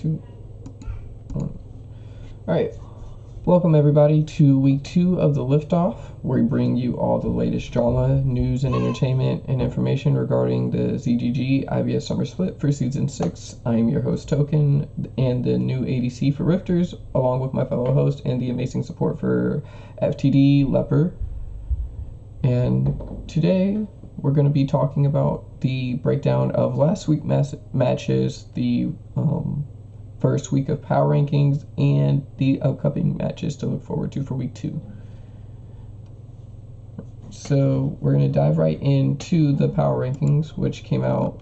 2, 1. Alright, welcome everybody to week 2 of the Liftoff, where we bring you all the latest drama, news, and entertainment and information regarding the ZGG IBS Summer Split for Season 6. I am your host, Token, and the new ADC for Rifters, along with my fellow host and the amazing support for FTD Leper. And today, we're going to be talking about the breakdown of last week's matches, the first week of power rankings, and the upcoming matches to look forward to for week 2. So we're going to dive right into the power rankings, which came out,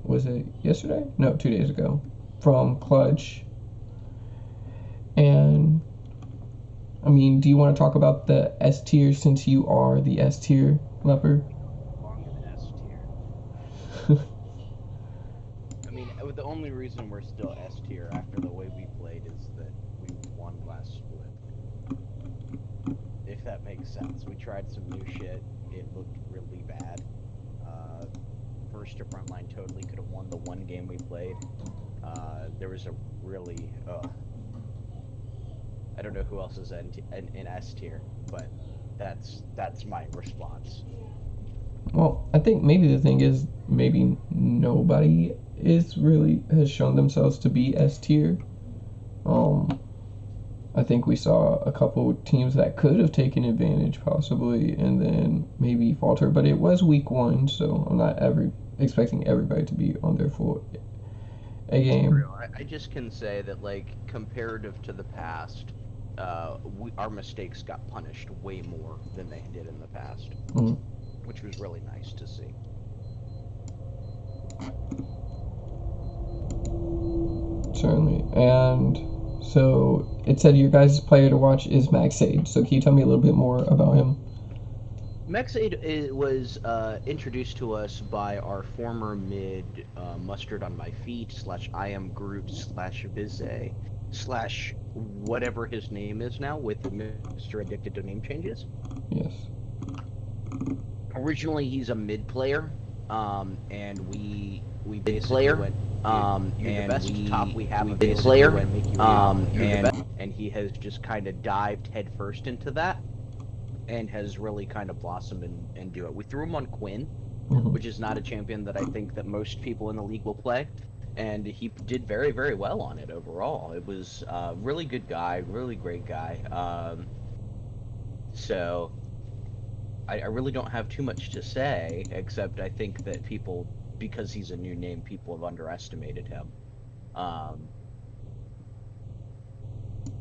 was it yesterday? No, 2 days ago, from Clutch. And, I mean, do you want to talk about the S tier since you are the S tier, Leopard? The only reason we're still S tier after the way we played is that we won last split. If that makes sense. We tried some new shit. It looked really bad. First to frontline totally could have won the one game we played. There was a really... I don't know who else is in S tier, but that's my response. Well, I think maybe the thing is maybe nobody has shown themselves to be S tier. I think we saw a couple teams that could have taken advantage possibly and then maybe falter, but it was week 1, so I'm not expecting everybody to be on their full A game. I just can say that, like, comparative to the past, our mistakes got punished way more than they did in the past, which was really nice to see. Certainly. And so it said your guys' player to watch is Maxade. So can you tell me a little bit more about him? Maxade was introduced to us by our former mid Mustard on My Feet / I Am Groot / Bizet / whatever his name is now with Mr. Addicted to Name Changes. Yes. Originally he's a mid player, and we basically went and the best top we have a player, and he has just kind of dived headfirst into that and has really kind of blossomed and do it. We threw him on Quinn, which is not a champion that I think that most people in the league will play, and he did very, very well on it overall. It was a really good guy, really great guy. So I really don't have too much to say, except I think that people, because he's a new name, people have underestimated him.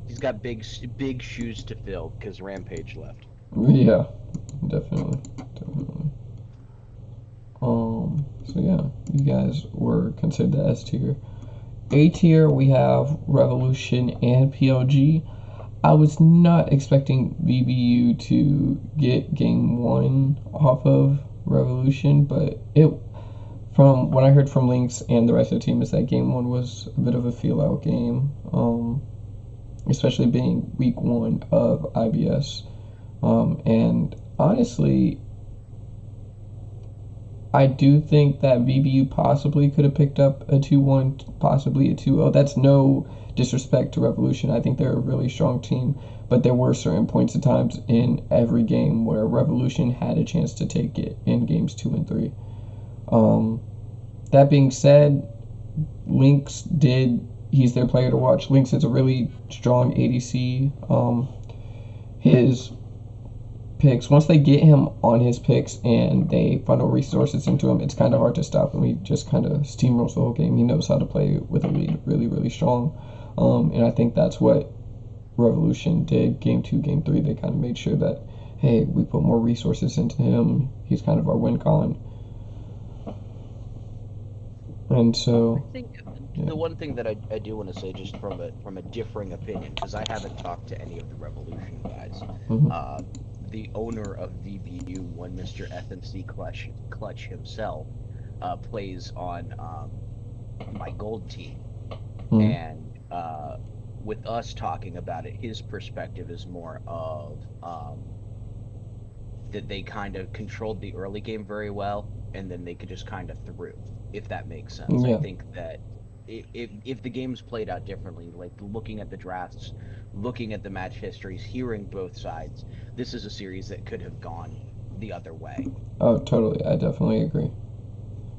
He's got big shoes to fill because Rampage left. Yeah, definitely. So yeah, you guys were considered the S tier. A tier, we have Revolution and PLG. I was not expecting VBU to get game 1 off of Revolution, but from what I heard from Lynx and the rest of the team is that game 1 was a bit of a feel-out game, especially being week 1 of IBS. And honestly, I do think that VBU possibly could have picked up a 2-1, possibly a 2-0. That's no disrespect to Revolution. I think they're a really strong team, but there were certain points of times in every game where Revolution had a chance to take it in games 2 and 3. That being said, Lynx he's their player to watch. Lynx is a really strong ADC. His picks, once they get him on his picks and they funnel resources into him, it's kind of hard to stop him. He just kind of steamrolls the whole game. He knows how to play with a lead really, really strong. And I think that's what Revolution did game 2, game 3. They kind of made sure that, hey, we put more resources into him. He's kind of our win con. And so I think the one thing that I do want to say, just from a differing opinion, because I haven't talked to any of the Revolution guys, the owner of VBU, one Mr. FNC Clutch himself, plays on my gold team, and with us talking about it, his perspective is more of that they kind of controlled the early game very well, and then they could just kind of through, if that makes sense. Yeah. I think that if the games played out differently, like looking at the drafts, looking at the match histories, hearing both sides, this is a series that could have gone the other way. Oh, totally. I definitely agree.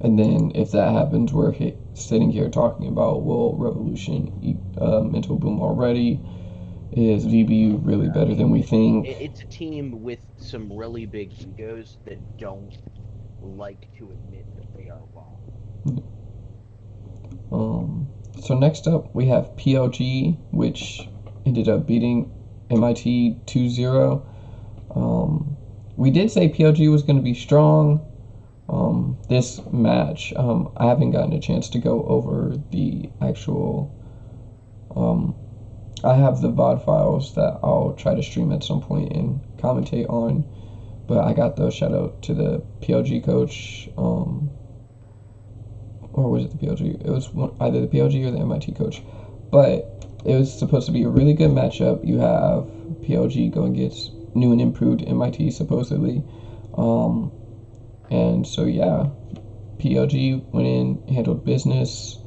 And then if that happens, we're sitting here talking about, will Revolution Mental Boom already? Is VBU really better than we think? It's a team with some really big egos that don't like to admit that they are wrong. So next up, we have PLG, which ended up beating MIT 2-0. We did say PLG was going to be strong. This match, I haven't gotten a chance to go over the actual. I have the VOD files that I'll try to stream at some point and commentate on. But I got the shout out to the PLG coach, or was it the PLG? It was either the PLG or the MIT coach. But it was supposed to be a really good matchup. You have PLG going against new and improved MIT, supposedly. And so, yeah, PLG went in, handled business,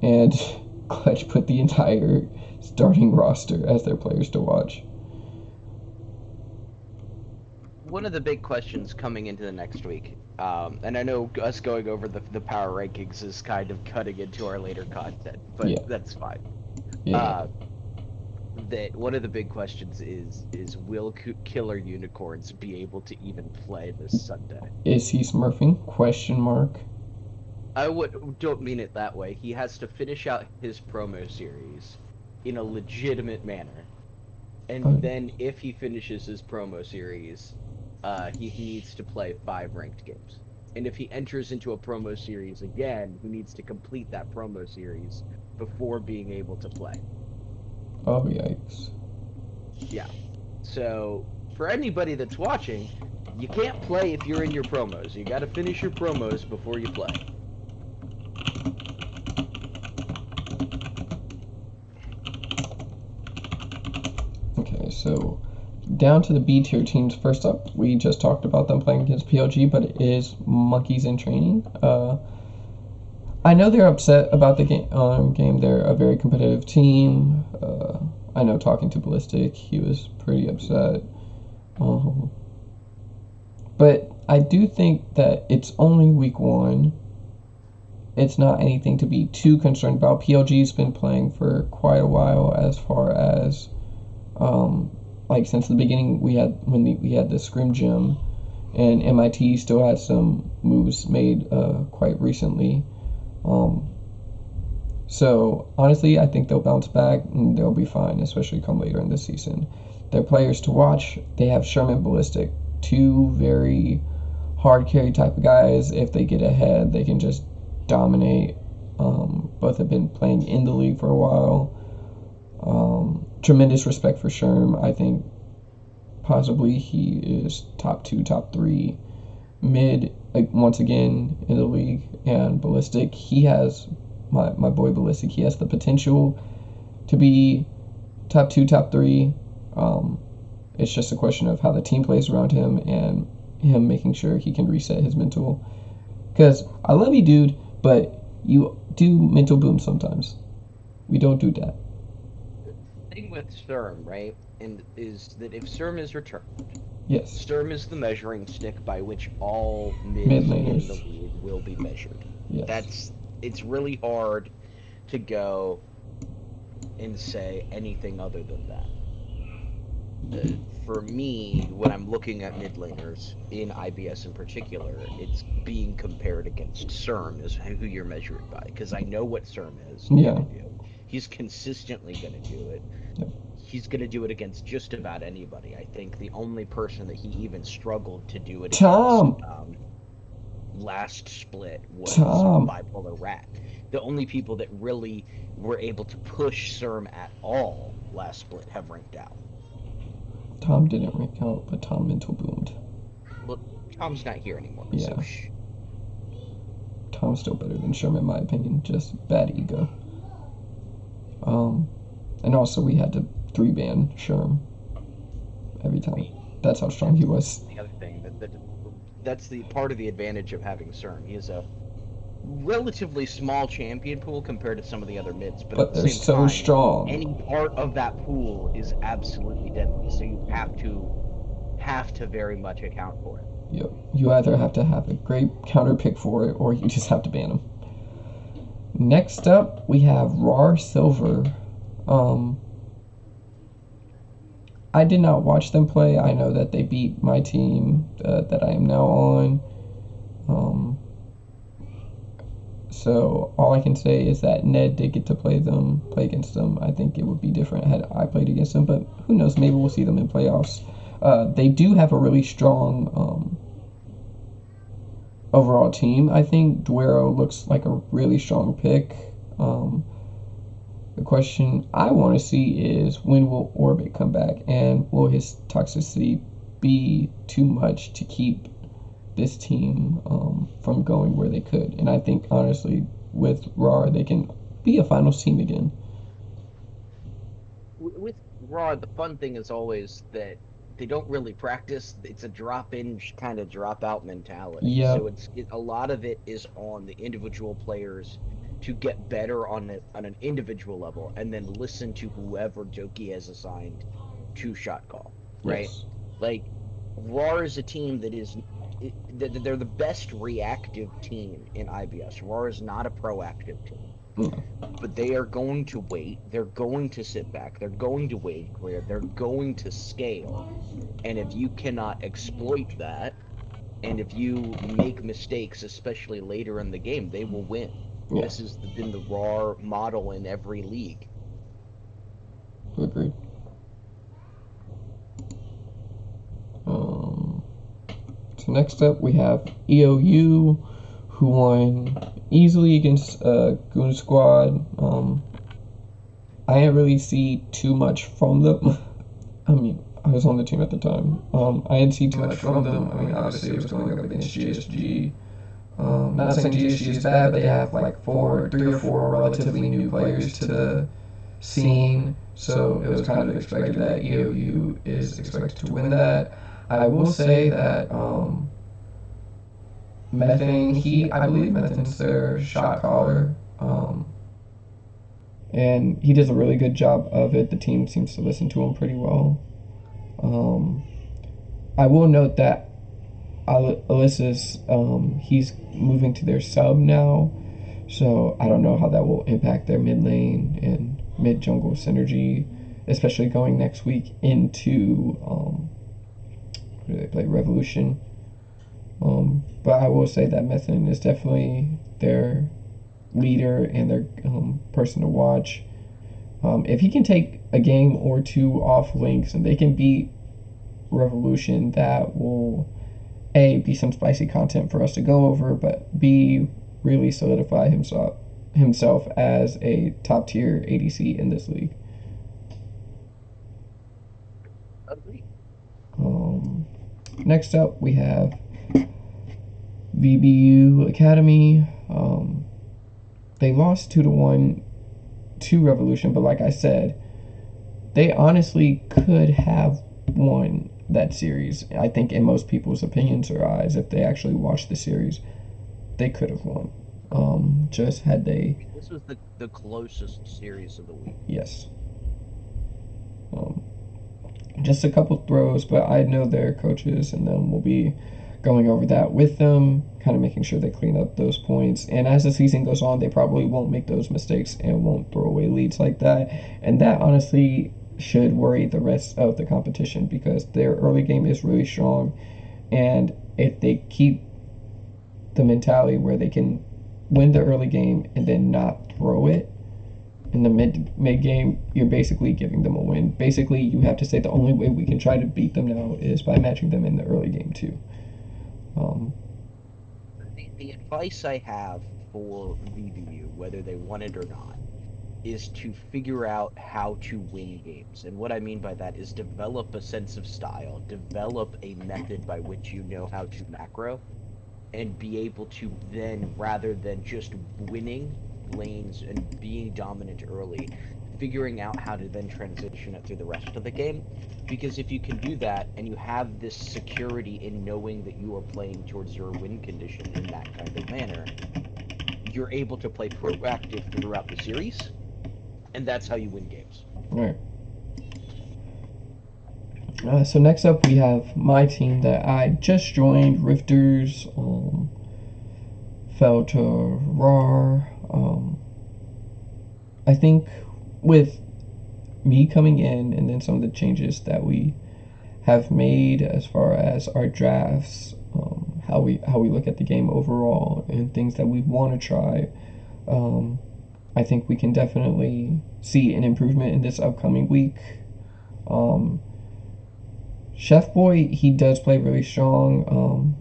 and Clutch put the entire starting roster as their players to watch. One of the big questions coming into the next week, and I know us going over the power rankings is kind of cutting into our later content, but yeah, that's fine. Yeah. That one of the big questions is will Killer Unicorns be able to even play this Sunday? Is he smurfing? Question mark. I don't mean it that way. He has to finish out his promo series in a legitimate manner, and then if he finishes his promo series, he needs to play 5 ranked games. And if he enters into a promo series again, he needs to complete that promo series before being able to play. Oh, yikes. Yeah. So, for anybody that's watching, you can't play if you're in your promos. You gotta finish your promos before you play. Okay, so down to the B tier teams. First up, we just talked about them playing against PLG, but it is Monkeys in Training. I know they're upset about the game. They're a very competitive team. I know talking to Ballistic, he was pretty upset. But I do think that it's only week 1. It's not anything to be too concerned about. PLG's been playing for quite a while, as far as like since the beginning we had the Scrim Gym, and MIT still has some moves made quite recently. So honestly, I think they'll bounce back and they'll be fine, especially come later in the season. Their players to watch, they have Sherman, Ballistic, 2 very hard carry type of guys. If they get ahead, they can just dominate. Both have been playing in the league for a while. Tremendous respect for Sherm. I think possibly he is top 2, top 3 mid once again in the league. And Ballistic, he has my boy Ballistic, he has the potential to be top 2, top 3. It's just a question of how the team plays around him and him making sure he can reset his mental. Because I love you, dude, but you do mental boom sometimes. We don't do that. The thing with Sturm, right, and is that if Sturm is returned, yes, Sturm is the measuring stick by which all mids in the league will be measured. Yes. It's really hard to go and say anything other than that. For me, when I'm looking at mid laners, in IBS in particular, it's being compared against Sturm is who you're measured by, because I know what Sturm is gonna do. He's consistently going to do it. Yep. He's going to do it against just about anybody. I think the only person that he even struggled to do it against last split was Bipolar Rat. The only people that really were able to push Sturm at all last split have ranked out. Tom didn't rank out, but Tom mental boomed. Well, Tom's not here anymore. Yeah. So Tom's still better than Sherm in my opinion, just bad ego. And also we had to 3-ban Sherm every time. That's how strong he was. The other thing, that's the part of the advantage of having Sturm. He is a relatively small champion pool compared to some of the other mids, but at the they're same so time, strong. any part of that pool is absolutely deadly. So you have to very much account for it. Yep. You either have to have a great counter pick for it, or you just have to ban them. Next up, we have RAR Silver. I did not watch them play. I know that they beat my team that I am now on. So all I can say is that Ned did get to play against them. I think it would be different had I played against them, but who knows? Maybe we'll see them in playoffs. They do have a really strong overall team. I think Duero looks like a really strong pick. The question I want to see is, when will Orbit come back, and will his toxicity be too much to keep this team from going where they could? And I think, honestly, with RAR, they can be a finals team again. With RAR, the fun thing is always that they don't really practice. It's a drop-in kind of drop-out mentality. Yep. So a lot of it is on the individual players to get better on an individual level, and then listen to whoever Doki has assigned to shot call, right? Yes. Like, RAR is a team that is they're the best reactive team in IBS. RAR is not a proactive team. But they are going to wait, they're going to sit back, they're going to wave clear, they're going to scale. And if you cannot exploit that, and if you make mistakes, especially later in the game, they will win. Yeah. This has been the RAR model in every league. Agreed. So next up we have EOU, who won easily against Goon Squad. I didn't really see too much from them. I mean, I was on the team at the time. I didn't see too much from them. I mean, obviously it was going up against GSG. Not saying GSG is bad, but they have like 3 or 4 relatively new players to the scene. So it was kind of expected that EOU is expected to win that. I will say that Methane, I believe Methane's their shot caller. And he does a really good job of it. The team seems to listen to him pretty well. I will note that Alyssa's, he's moving to their sub now, so I don't know how that will impact their mid lane and mid jungle synergy, especially going next week into who do they play? Revolution. But I will say that Methane is definitely their leader and their person to watch. If he can take a game or two off Lynx and they can beat Revolution, that will A, be some spicy content for us to go over, but B, really solidify himself as a top tier ADC in this league. Agreed. Next up we have VBU Academy. They lost 2-1 to Revolution, but like I said, they honestly could have won that series. I think in most people's opinions or eyes, if they actually watched the series, they could have won. Just had they... This was the closest series of the week. Yes. Just a couple throws, but I know their coaches and them will be going over that with them, kind of making sure they clean up those points. And as the season goes on, they probably won't make those mistakes and won't throw away leads like that. And that honestly should worry the rest of the competition, because their early game is really strong. And if they keep the mentality where they can win the early game and then not throw it in the mid game, you're basically giving them a win. Basically, you have to say the only way we can try to beat them now is by matching them in the early game too. The advice I have for VBU, whether they want it or not, is to figure out how to win games. And what I mean by that is develop a sense of style, develop a method by which you know how to macro, and be able to then, rather than just winning lanes and being dominant early, figuring out how to then transition it through the rest of the game. Because if you can do that, and you have this security in knowing that you are playing towards your win condition in that kind of manner, you're able to play proactive throughout the series, and that's how you win games. Right. So next up we have my team that I just joined, Rifters. Fell to RAR. I think with me coming in and then some of the changes that we have made as far as our drafts, how we look at the game overall, and things that we want to try, I think we can definitely see an improvement in this upcoming week. Chef Boy, he does play really strong.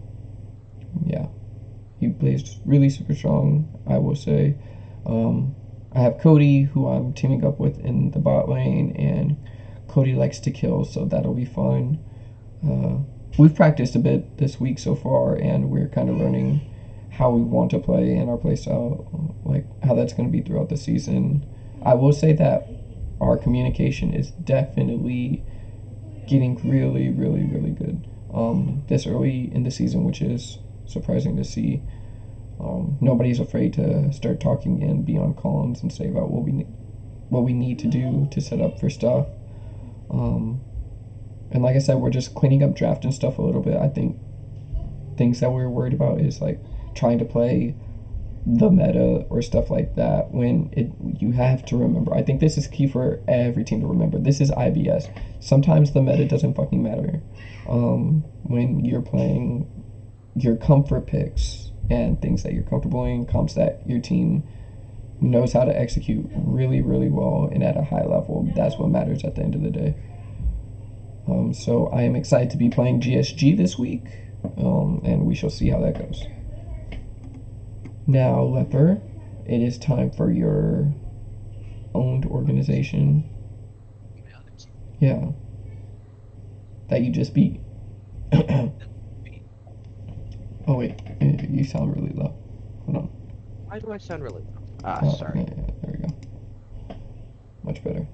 Yeah, he plays really super strong, I will say. I have Cody, who I'm teaming up with in the bot lane, and Cody likes to kill, so that'll be fun. We've practiced a bit this week so far, and we're kind of learning how we want to play and our playstyle, like how that's going to be throughout the season. I will say that our communication is definitely getting really, really, really good this early in the season, which is surprising to see. Nobody's afraid to start talking and be on calls and say about what we need to do to set up for stuff. And like I said, we're just cleaning up draft and stuff a little bit. I think things that we're worried about is like trying to play the meta or stuff like that when you have to remember. I think this is key for every team to remember. This is IBS. Sometimes the meta doesn't fucking matter. When you're playing your comfort picks and things that you're comfortable in, comps that your team knows how to execute really, really well and at a high level, that's what matters at the end of the day. So I am excited to be playing GSG this week, and we shall see how that goes. Now, Leper, it is time for your owned organization. Yeah. That you just beat. Oh, wait. You sound really low. Hold on. Why do I sound really low? Sorry. Yeah, there we go. Much better.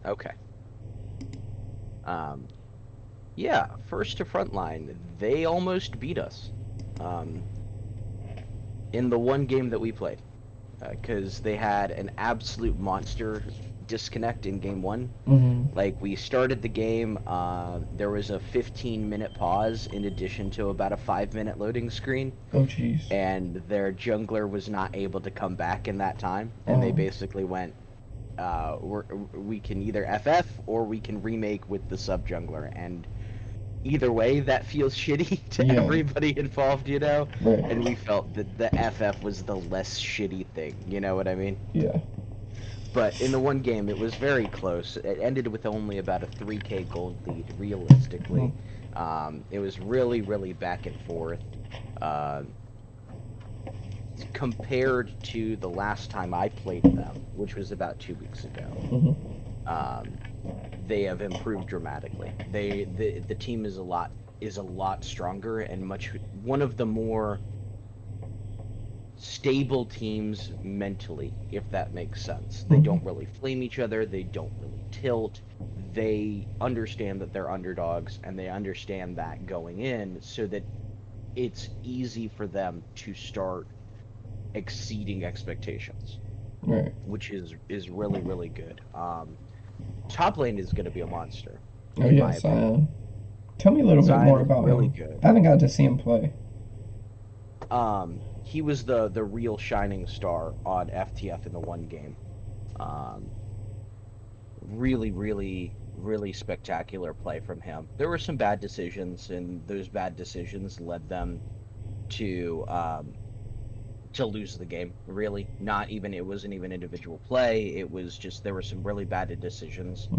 Okay. Yeah, first to frontline, they almost beat us. In the one game that we played, because they had an absolute monster disconnect in game one. Mm-hmm. Like, we started the game, there was a 15-minute pause in addition to about a 5-minute loading screen. Oh, jeez. And their jungler was not able to come back in that time, and they basically went, we can either FF or we can remake with the sub jungler, and either way, that feels shitty to everybody involved, you know? Right. And we felt that the FF was the less shitty thing, you know what I mean? Yeah. But in the one game, it was very close. It ended with only about a 3k gold lead, realistically. It was really, really back and forth. Compared to the last time I played them, which was about 2 weeks ago, they have improved dramatically. The team is a lot stronger and one of the more stable teams mentally, if that makes sense. They don't really flame each other, they don't really tilt. They understand that they're underdogs, and they understand that going in, so that it's easy for them to start exceeding expectations, right? Which is really, really good. Top lane is going to be a monster. Oh yeah, Zion. Tell me a little bit more about really him. Good. I haven't got to see him play. He was the real shining star on FTF in the one game. Really, really, really spectacular play from him. There were some bad decisions, and those bad decisions led them to lose the game. Really, it wasn't even individual play. It was just there were some really bad decisions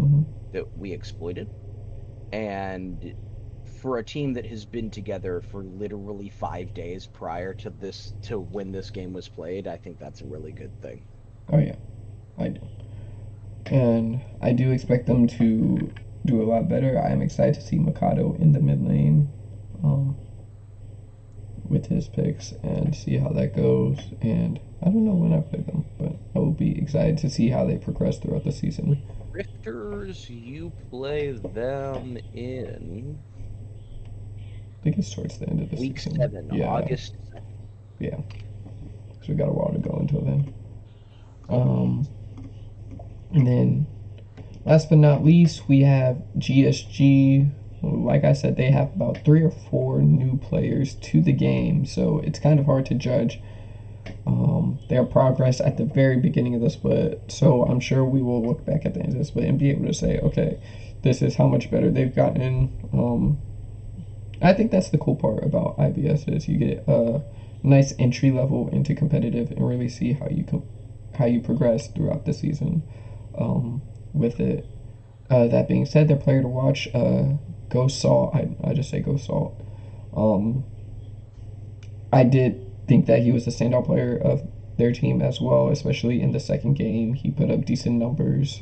that we exploited. And for a team that has been together for literally 5 days prior to when this game was played, I think that's a really good thing. Oh yeah, I do. And I do expect them to do a lot better. I am excited to see Mikado in the mid lane with his picks and see how that goes. And I don't know when I play them, but I will be excited to see how they progress throughout the season. Rifters, you play them in... I think it's towards the end of the week season. 7, August 7th. Yeah. because we got a while to go until then. And then, last but not least, we have GSG. Like I said, they have about 3 or 4 new players to the game, so it's kind of hard to judge their progress at the very beginning of the split. So I'm sure we will look back at the end of the split and be able to say, okay, this is how much better they've gotten. I think that's the cool part about IBS is you get a nice entry level into competitive and really see how you progress throughout the season with it. That being said, their player to watch, Go Salt. I just say Go Salt. I did think that he was the standout player of their team as well, especially in the second game. He put up decent numbers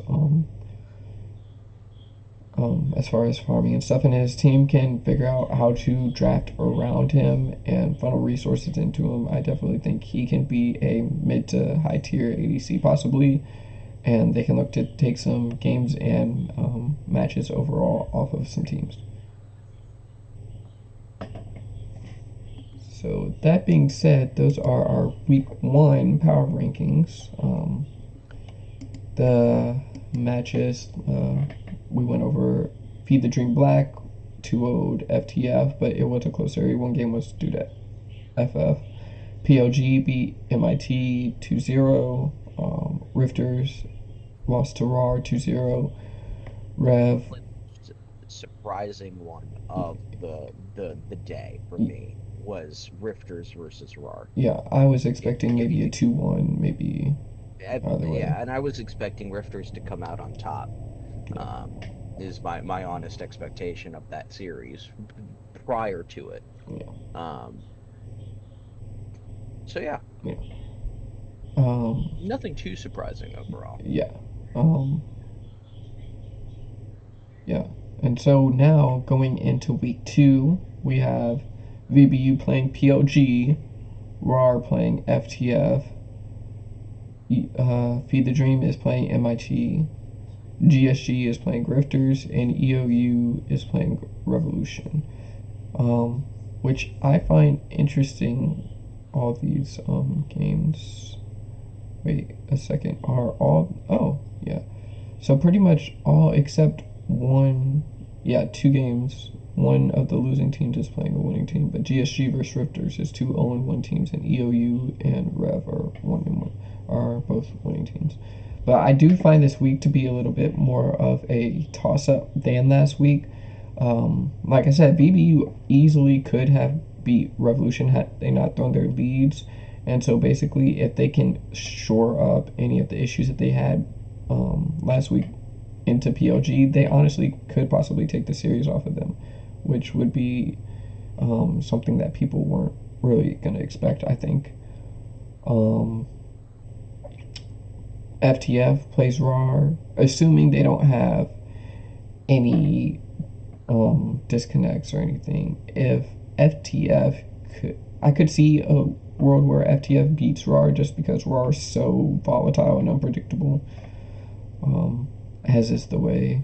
as far as farming and stuff, and his team can figure out how to draft around him and funnel resources into him. I definitely think he can be a mid to high tier ADC possibly, and they can look to take some games and matches overall off of some teams. So that being said, those are our week 1 power rankings. The matches, we went over Feed the Dream Black, 2-0'd FTF, but it was a close area. One game was due to FF. PLG beat MIT 2-0. Rifters lost to RAR 2-0. Rev. Surprising one of the day for me was Rifters versus RAR. Yeah, I was expecting maybe a 2-1, maybe. Yeah, and I was expecting Rifters to come out on top. Is my honest expectation of that series prior to it. Yeah. So yeah. Yeah. Nothing too surprising overall. Yeah. Yeah. And so now going into week 2, we have VBU playing PLG, RAR playing FTF, Feed the Dream is playing MIT, GSG is playing Grifters, and EOU is playing Revolution. Which I find interesting. All these games, wait a second, are all, oh yeah, so pretty much all except one, 2 games, one of the losing teams is playing a winning team, but GSG versus Rifters is 2 0-1 teams, and EOU and Rev are both winning teams. But I do find this week to be a little bit more of a toss-up than last week. Like I said, VBU easily could have beat Revolution had they not thrown their leads, and so basically if they can shore up any of the issues that they had last week into PLG, they honestly could possibly take the series off of them, which would be something that people weren't really going to expect, I think. FTF plays RAR, assuming they don't have any disconnects or anything. If FTF I could see a world where FTF beats RAR just because RAR is so volatile and unpredictable, as is the way.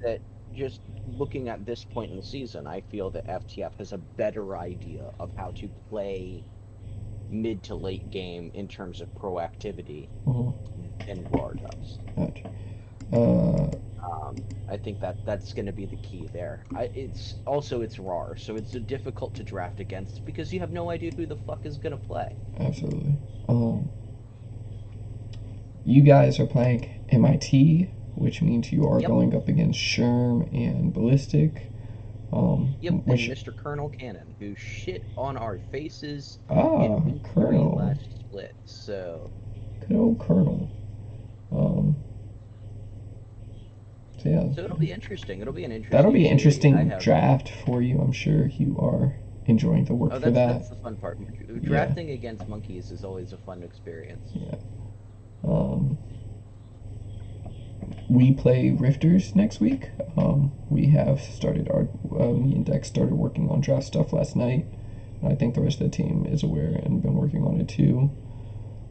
That just looking at this point in the season, I feel that FTF has a better idea of how to play mid to late game in terms of proactivity than RAR does. Gotcha. I think that's going to be the key there. It's RAR, so it's difficult to draft against because you have no idea who the fuck is going to play. Absolutely. You guys are playing MIT, which means you are going up against Sherm and Ballistic. And Mr. Colonel Cannon, who shit on our faces in Colonel last split. So good old Colonel. So it'll be interesting. It'll be an interesting. That'll be an interesting draft for you. I'm sure you are enjoying the work for that. That's the fun part. Drafting against monkeys is always a fun experience. Yeah. We play Rifters next week. We have started me and Dex started working on draft stuff last night. And I think the rest of the team is aware and been working on it too.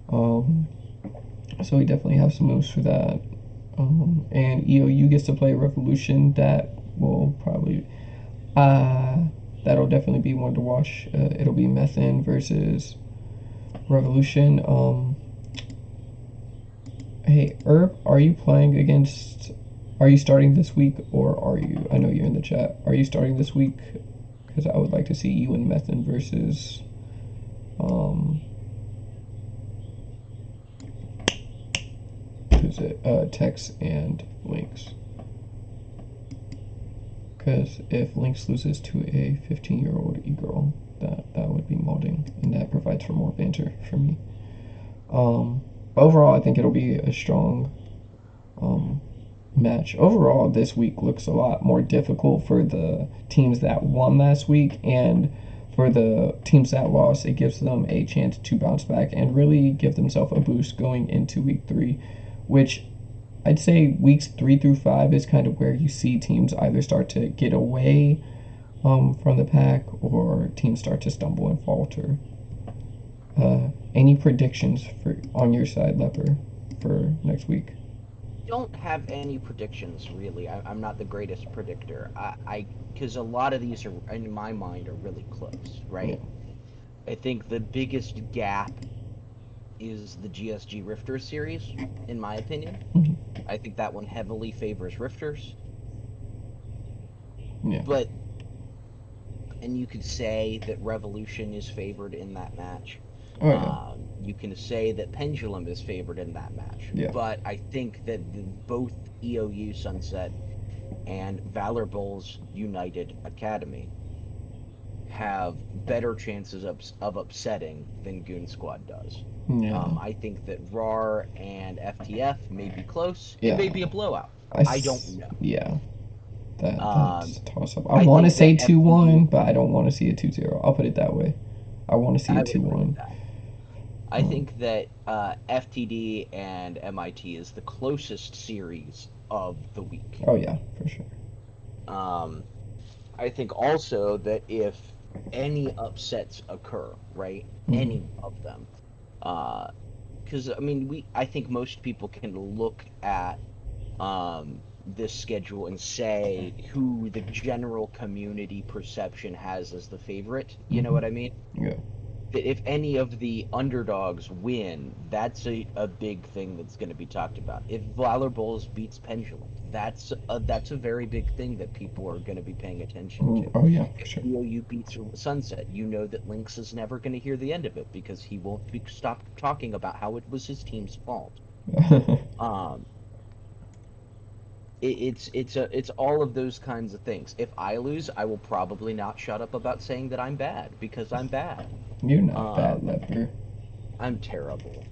So we definitely have some moves for that. And EOU gets to play Revolution. That will probably, that'll definitely be one to watch. It'll be Methan versus Revolution. Hey, Herb, are you playing against... Are you starting this week, or are you... I know you're in the chat. Are you starting this week? Because I would like to see you and Methan versus... who's it? Tex and Lynx. Because if Lynx loses to a 15-year-old e-girl, that would be molding, and that provides for more banter for me. Overall, I think it'll be a strong match. Overall, this week looks a lot more difficult for the teams that won last week, and for the teams that lost, it gives them a chance to bounce back and really give themselves a boost going into week 3, which I'd say weeks 3 through 5 is kind of where you see teams either start to get away from the pack, or teams start to stumble and falter. Any predictions on your side, Leper, for next week? Don't have any predictions, really. I'm not the greatest predictor. Because a lot of these are, in my mind, are really close, right? Yeah. I think the biggest gap is the GSG Rifters series, in my opinion. Mm-hmm. I think that one heavily favors Rifters. Yeah. And you could say that Revolution is favored in that match. Oh, yeah. You can say that Pendulum is favored in that match. Yeah. But I think that both EOU Sunset and Valor Bulls United Academy have better chances of upsetting than Goon Squad does. Yeah. I think that RAR and FTF may be close. Yeah. It may be a blowout. I don't know. Yeah. That's a toss-up. I want to say 2-1, but I don't want to see a 2-0. I'll put it that way. I want to see a 2-1. I think that FTD and MIT is the closest series of the week. Oh, yeah, for sure. I think also that if any upsets occur, right, any of them, because, I mean, I think most people can look at this schedule and say who the general community perception has as the favorite. You know what I mean? Yeah. If any of the underdogs win, that's a big thing that's going to be talked about. If Valor Bulls beats Pendulum, that's a very big thing that people are going to be paying attention to. Oh yeah, for sure. If EOU beats Sunset, you know that Lynx is never going to hear the end of it, because he won't stop talking about how it was his team's fault. It's all of those kinds of things. If I lose, I will probably not shut up about saying that I'm bad, because I'm bad. You're not bad, Leper. I'm terrible.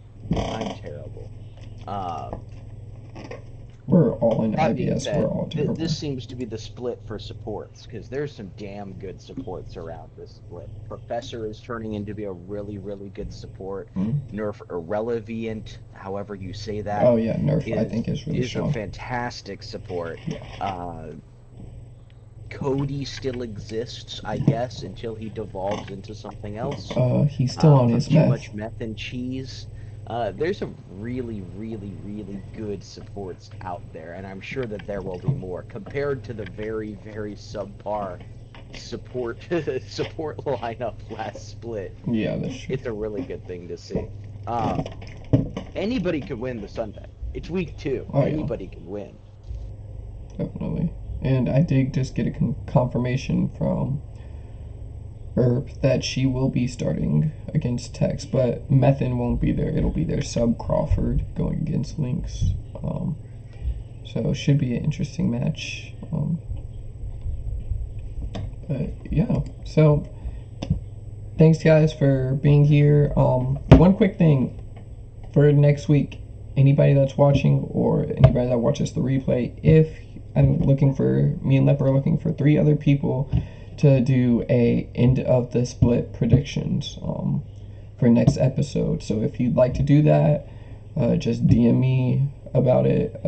We're all in IBS. We're all terrible. This seems to be the split for supports, because there's some damn good supports around this split. Professor is turning into be a really, really good support. Nerf Irrelevant, however you say that. Oh yeah, Nerf I think is really strong. A fantastic support. Yeah. Cody still exists, I guess, until he devolves into something else. He's still on his meth. Too much meth and cheese. There's some really, really, really good supports out there, and I'm sure that there will be more compared to the very, very subpar support lineup last split. Yeah, that's true. It's a really good thing to see. Anybody could win the Sunday. It's week 2. Oh, anybody can win. Definitely. And I did just get a confirmation from Herb that she will be starting against Tex, but Methan won't be there. It'll be their sub Crawford going against Lynx. So it should be an interesting match. But yeah, so thanks guys for being here. One quick thing for next week, anybody that's watching or anybody that watches the replay, if me and Leper are looking for 3 other people to do a end of the split predictions for next episode. So if you'd like to do that, just DM me about it.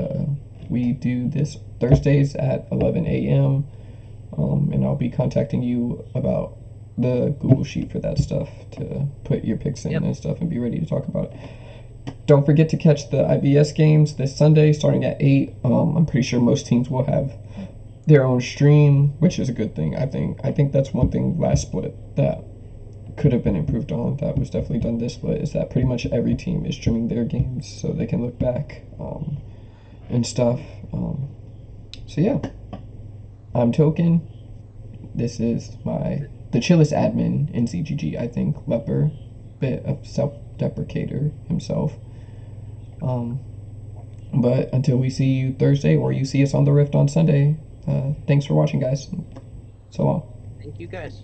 We do this Thursdays at 11 a.m. And I'll be contacting you about the Google Sheet for that stuff to put your picks in and stuff and be ready to talk about it. Don't forget to catch the IBS games this Sunday starting at 8. I'm pretty sure most teams will have their own stream, which is a good thing. I think that's one thing last split that could have been improved on, that was definitely done this way, is that pretty much every team is streaming their games so they can look back and stuff. So yeah, I'm Token. This is the chillest admin in ZGG, I think. Leper, bit of self-deprecator himself. But until we see you Thursday or you see us on the Rift on Sunday, thanks for watching, guys. So long. Thank you, guys.